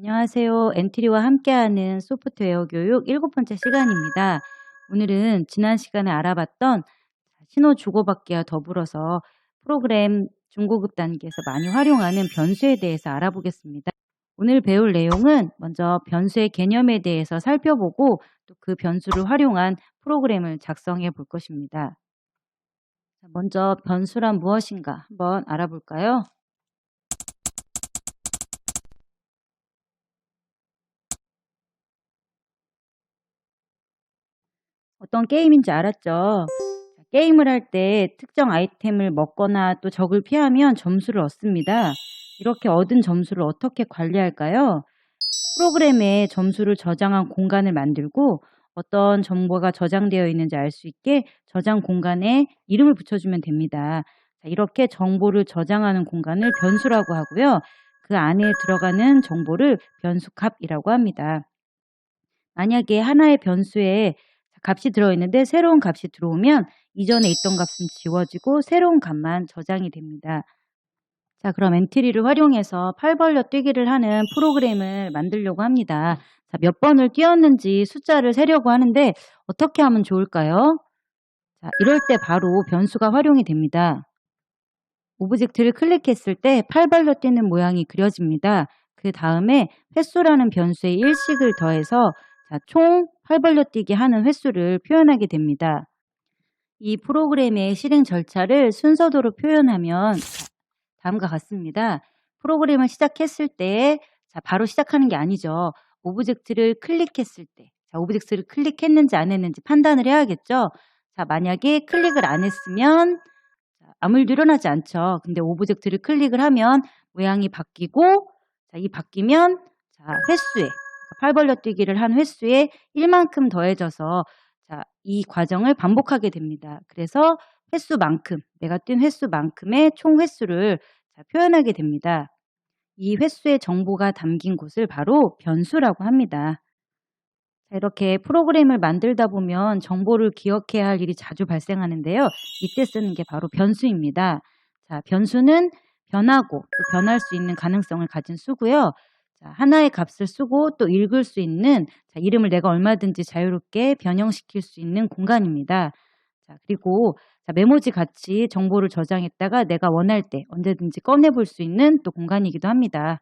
안녕하세요. 엔트리와 함께하는 소프트웨어 교육 7번째 시간입니다. 오늘은 지난 시간에 알아봤던 신호 주고받기와 더불어서 프로그램 중고급 단계에서 많이 활용하는 변수에 대해서 알아보겠습니다. 오늘 배울 내용은 먼저 변수의 개념에 대해서 살펴보고 또 그 변수를 활용한 프로그램을 작성해 볼 것입니다. 먼저 변수란 무엇인가 한번 알아볼까요? 어떤 게임인지 알았죠? 게임을 할 때 특정 아이템을 먹거나 또 적을 피하면 점수를 얻습니다. 이렇게 얻은 점수를 어떻게 관리할까요? 프로그램에 점수를 저장한 공간을 만들고 어떤 정보가 저장되어 있는지 알 수 있게 저장 공간에 이름을 붙여주면 됩니다. 자, 이렇게 정보를 저장하는 공간을 변수라고 하고요. 그 안에 들어가는 정보를 변수값이라고 합니다. 만약에 하나의 변수에 값이 들어있는데 새로운 값이 들어오면 이전에 있던 값은 지워지고 새로운 값만 저장이 됩니다. 자, 그럼 엔트리를 활용해서 팔 벌려 뛰기를 하는 프로그램을 만들려고 합니다. 자, 몇 번을 뛰었는지 숫자를 세려고 하는데 어떻게 하면 좋을까요? 자, 이럴 때 바로 변수가 활용이 됩니다. 오브젝트를 클릭했을 때 팔 벌려 뛰는 모양이 그려집니다. 그 다음에 횟수라는 변수에 일식을 더해서 총 팔 벌려 뛰기 하는 횟수를 표현하게 됩니다. 이 프로그램의 실행 절차를 순서대로 표현하면 다음과 같습니다. 프로그램을 시작했을 때 바로 시작하는 게 아니죠. 오브젝트를 클릭했을 때 오브젝트를 클릭했는지 안 했는지 판단을 해야겠죠. 자, 만약에 클릭을 안 했으면 아무 일도 일어나지 않죠. 근데 오브젝트를 클릭을 하면 모양이 바뀌고 이 바뀌면 횟수에 팔 벌려 뛰기를 한 횟수에 1만큼 더해져서 이 과정을 반복하게 됩니다. 그래서 횟수만큼 내가 뛴 횟수만큼의 총 횟수를 표현하게 됩니다. 이 횟수의 정보가 담긴 곳을 바로 변수라고 합니다. 자, 이렇게 프로그램을 만들다 보면 정보를 기억해야 할 일이 자주 발생하는데요. 이때 쓰는 게 바로 변수입니다. 자, 변수는 변하고 또 변할 수 있는 가능성을 가진 수고요. 자, 하나의 값을 쓰고 또 읽을 수 있는 이름을 내가 얼마든지 자유롭게 변형시킬 수 있는 공간입니다. 자, 그리고 메모지 같이 정보를 저장했다가 내가 원할 때 언제든지 꺼내볼 수 있는 또 공간이기도 합니다.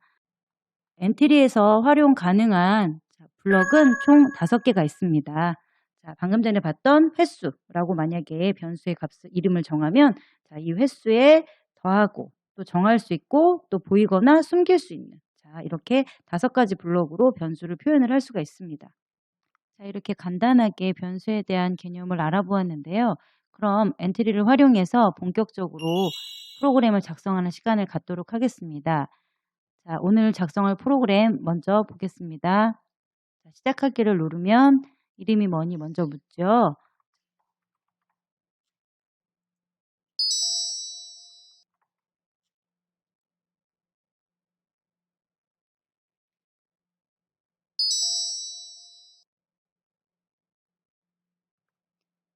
엔트리에서 활용 가능한 블럭은 총 5개가 있습니다. 자, 방금 전에 봤던 횟수라고 만약에 변수의 값을 이름을 정하면 이 횟수에 더하고 또 정할 수 있고 또 보이거나 숨길 수 있는 이렇게 5가지 블럭으로 변수를 표현을 할 수가 있습니다. 자, 이렇게 간단하게 변수에 대한 개념을 알아보았는데요. 그럼 엔트리를 활용해서 본격적으로 프로그램을 작성하는 시간을 갖도록 하겠습니다. 자, 오늘 작성할 프로그램 먼저 보겠습니다. 자, 시작하기를 누르면 이름이 뭐니 먼저 묻죠.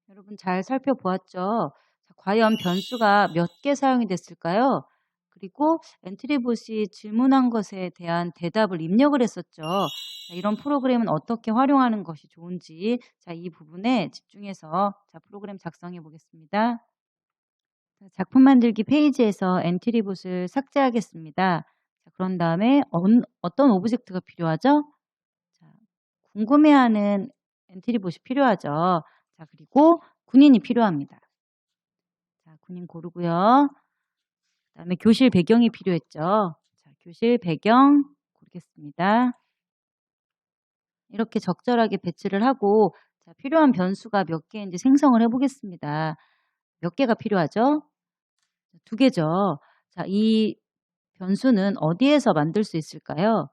여러분 잘 살펴보았죠? 자, 과연 변수가 몇 개 사용이 됐을까요? 그리고 엔트리봇이 질문한 것에 대한 대답을 입력을 했었죠. 자, 이런 프로그램은 어떻게 활용하는 것이 좋은지 이 부분에 집중해서 프로그램 작성해 보겠습니다. 자, 작품 만들기 페이지에서 엔트리봇을 삭제하겠습니다. 자, 그런 다음에 어떤 오브젝트가 필요하죠? 자, 궁금해하는 엔트리봇이 필요하죠. 자, 그리고 군인이 필요합니다. 자, 군인 고르고요. 그다음에 교실 배경이 필요했죠. 자, 교실 배경 고르겠습니다. 이렇게 적절하게 배치를 하고 필요한 변수가 몇 개인지 생성을 해보겠습니다. 몇 개가 필요하죠? 2개죠. 자, 이 변수는 어디에서 만들 수 있을까요?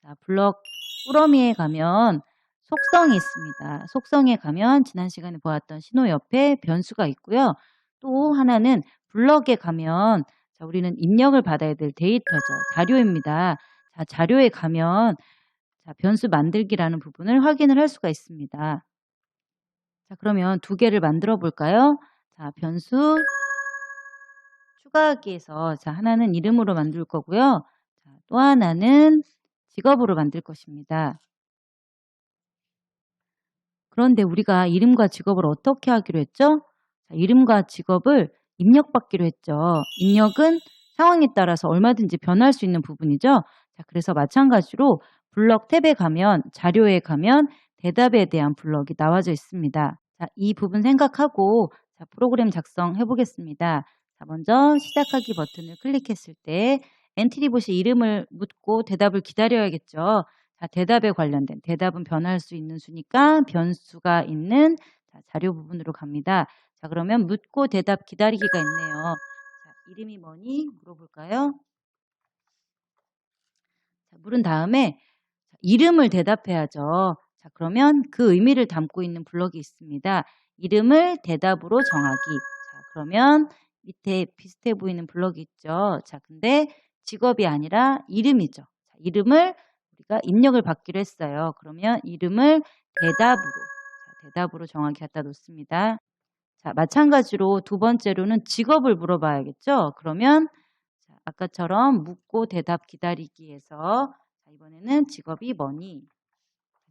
자, 블럭 꾸러미에 가면 속성이 있습니다. 속성에 가면 지난 시간에 보았던 신호 옆에 변수가 있고요. 또 하나는 블럭에 가면 우리는 입력을 받아야 될 데이터죠. 자료입니다. 자, 자료에 가면 변수 만들기라는 부분을 확인을 할 수가 있습니다. 자, 그러면 2개를 만들어 볼까요? 자, 변수 추가하기에서 하나는 이름으로 만들 거고요. 또 하나는 직업으로 만들 것입니다. 그런데 우리가 이름과 직업을 어떻게 하기로 했죠? 자, 이름과 직업을 입력받기로 했죠. 입력은 상황에 따라서 얼마든지 변할 수 있는 부분이죠. 자, 그래서 마찬가지로 블럭 탭에 가면 자료에 가면 대답에 대한 블럭이 나와져 있습니다. 자, 이 부분 생각하고 자, 프로그램 작성해 보겠습니다. 자, 먼저 시작하기 버튼을 클릭했을 때 엔트리봇이 이름을 묻고 대답을 기다려야겠죠. 자, 대답에 관련된 대답은 변할 수 있는 수니까 변수가 있는 자, 자료 부분으로 갑니다. 자, 그러면 묻고 대답 기다리기가 있네요. 자, 이름이 뭐니? 물어볼까요? 자, 물은 다음에 자, 이름을 대답해야죠. 자, 그러면 그 의미를 담고 있는 블럭이 있습니다. 이름을 대답으로 정하기. 자, 그러면 밑에 비슷해 보이는 블럭이 있죠. 자, 근데 직업이 아니라 이름이죠. 자, 이름을 우리가 입력을 받기로 했어요. 그러면 이름을 대답으로 정하기 갖다 놓습니다. 자, 마찬가지로 두 번째로는 직업을 물어봐야겠죠. 그러면 자, 아까처럼 묻고 대답 기다리기에서 자, 이번에는 직업이 뭐니?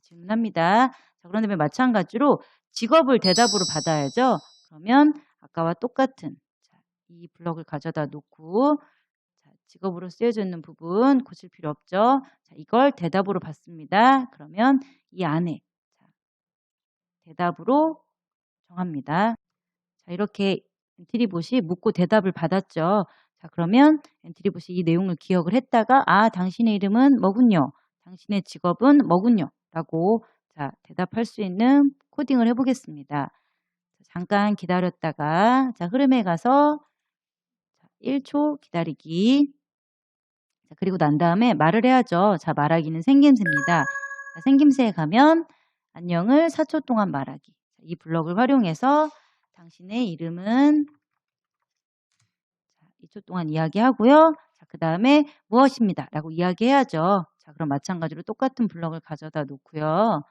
질문합니다. 자, 그런 다음에 마찬가지로 직업을 대답으로 받아야죠. 그러면 아까와 똑같은 자, 이 블럭을 가져다 놓고 자, 직업으로 쓰여져 있는 부분 고칠 필요 없죠. 자, 이걸 대답으로 받습니다. 그러면 이 안에 자, 대답으로 정합니다. 자, 이렇게 엔트리봇이 묻고 대답을 받았죠. 자, 그러면 엔트리봇이 이 내용을 기억을 했다가 아, 당신의 이름은 뭐군요. 당신의 직업은 뭐군요. 라고 자, 대답할 수 있는 코딩을 해보겠습니다. 자, 잠깐 기다렸다가 자, 흐름에 가서 자, 1초 기다리기. 자, 그리고 난 다음에 말을 해야죠. 자, 말하기는 생김새입니다. 자, 생김새에 가면 안녕을 4초 동안 말하기. 자, 이 블럭을 활용해서 당신의 이름은 자, 2초 동안 이야기하고요. 자, 그 다음에 무엇입니다. 라고 이야기해야죠. 자, 그럼 마찬가지로 똑같은 블럭을 가져다 놓고요.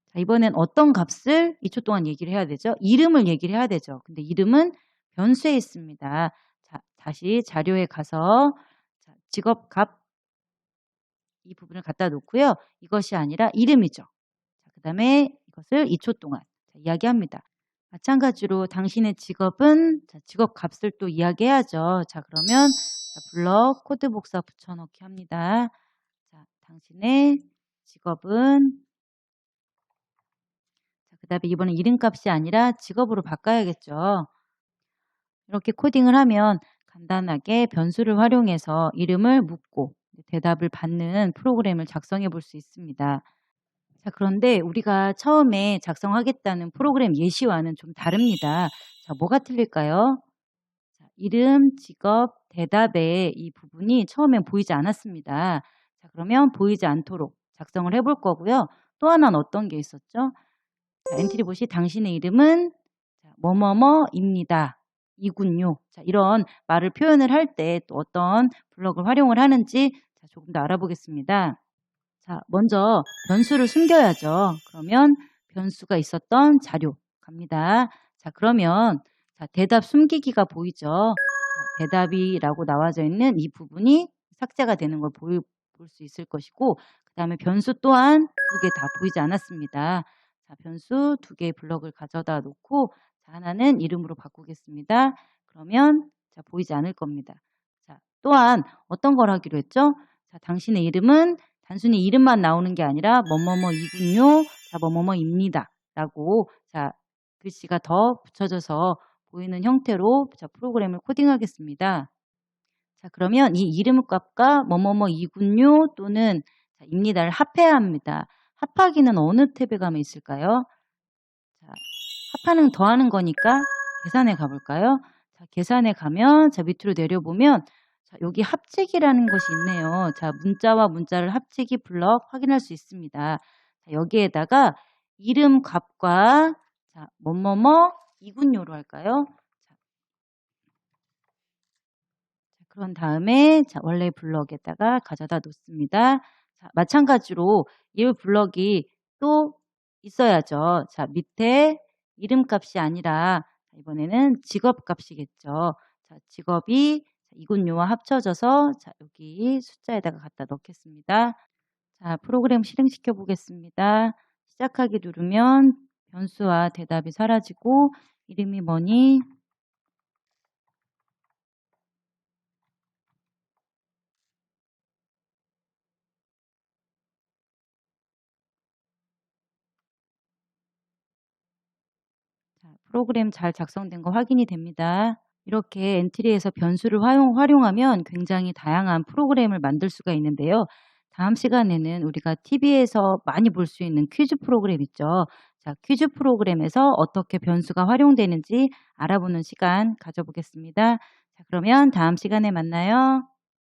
자, 이번엔 어떤 값을 2초 동안 얘기를 해야 되죠? 이름을 얘기를 해야 되죠. 근데 이름은 변수에 있습니다. 자, 다시 자료에 가서 자, 직업 값 이 부분을 갖다 놓고요. 이것이 아니라 이름이죠. 자, 그 다음에 이것을 2초 동안 자, 이야기합니다. 마찬가지로 당신의 직업은 자, 직업 값을 또 이야기해야죠. 자, 그러면 자, 블럭 코드 복사 붙여넣기 합니다. 자, 당신의 직업은 자, 그 다음에 이번엔 이름값이 아니라 직업으로 바꿔야겠죠. 이렇게 코딩을 하면 간단하게 변수를 활용해서 이름을 묻고 대답을 받는 프로그램을 작성해 볼 수 있습니다. 자, 그런데 우리가 처음에 작성하겠다는 프로그램 예시와는 좀 다릅니다. 자, 뭐가 틀릴까요? 자, 이름, 직업, 대답의 이 부분이 처음엔 보이지 않았습니다. 자, 그러면 보이지 않도록 작성을 해볼 거고요. 또 하나는 어떤 게 있었죠? 자, 엔트리봇이 당신의 이름은 자, 뭐뭐뭐입니다. 이군요. 자, 이런 말을 표현을 할 때 또 어떤 블럭을 활용을 하는지 자, 조금 더 알아보겠습니다. 자, 먼저 변수를 숨겨야죠. 그러면 변수가 있었던 자료 갑니다. 자, 그러면 자, 대답 숨기기가 보이죠. 자, 대답이라고 나와져 있는 이 부분이 삭제가 되는 걸 볼 수 있을 것이고 그 다음에 변수 또한 두 개 다 보이지 않았습니다. 자, 변수 두 개의 블럭을 가져다 놓고 자, 하나는 이름으로 바꾸겠습니다. 그러면 자, 보이지 않을 겁니다. 자, 또한 어떤 걸 하기로 했죠? 자, 당신의 이름은 단순히 이름만 나오는 게 아니라 뭐뭐뭐이군요. 자, 뭐뭐뭐입니다. 라고 자, 글씨가 더 붙여져서 보이는 형태로 자, 프로그램을 코딩하겠습니다. 자, 그러면 이 이름 값과 뭐뭐뭐이군요 또는 자, 입니다를 합해야 합니다. 합하기는 어느 탭에 가면 있을까요? 자, 합하는 더하는 거니까 계산에 가볼까요? 자, 계산에 가면 자, 밑으로 내려보면 자, 여기 합치기라는 것이 있네요. 자, 문자와 문자를 합치기 블럭 확인할 수 있습니다. 자, 여기에다가 이름 값과 자, 뭐뭐뭐 이군요로 할까요? 자, 그런 다음에 자, 원래 블럭에다가 가져다 놓습니다. 자, 마찬가지로 이 블럭이 또 있어야죠. 자, 밑에 이름 값이 아니라 이번에는 직업 값이겠죠. 자, 직업이 이군요와 합쳐져서 자, 여기 숫자에다가 갖다 넣겠습니다. 자, 프로그램 실행시켜 보겠습니다. 시작하기 누르면 변수와 대답이 사라지고 이름이 뭐니? 자, 프로그램 잘 작성된 거 확인이 됩니다. 이렇게 엔트리에서 변수를 활용하면 굉장히 다양한 프로그램을 만들 수가 있는데요. 다음 시간에는 우리가 TV에서 많이 볼 수 있는 퀴즈 프로그램 있죠. 자, 퀴즈 프로그램에서 어떻게 변수가 활용되는지 알아보는 시간 가져보겠습니다. 자, 그러면 다음 시간에 만나요.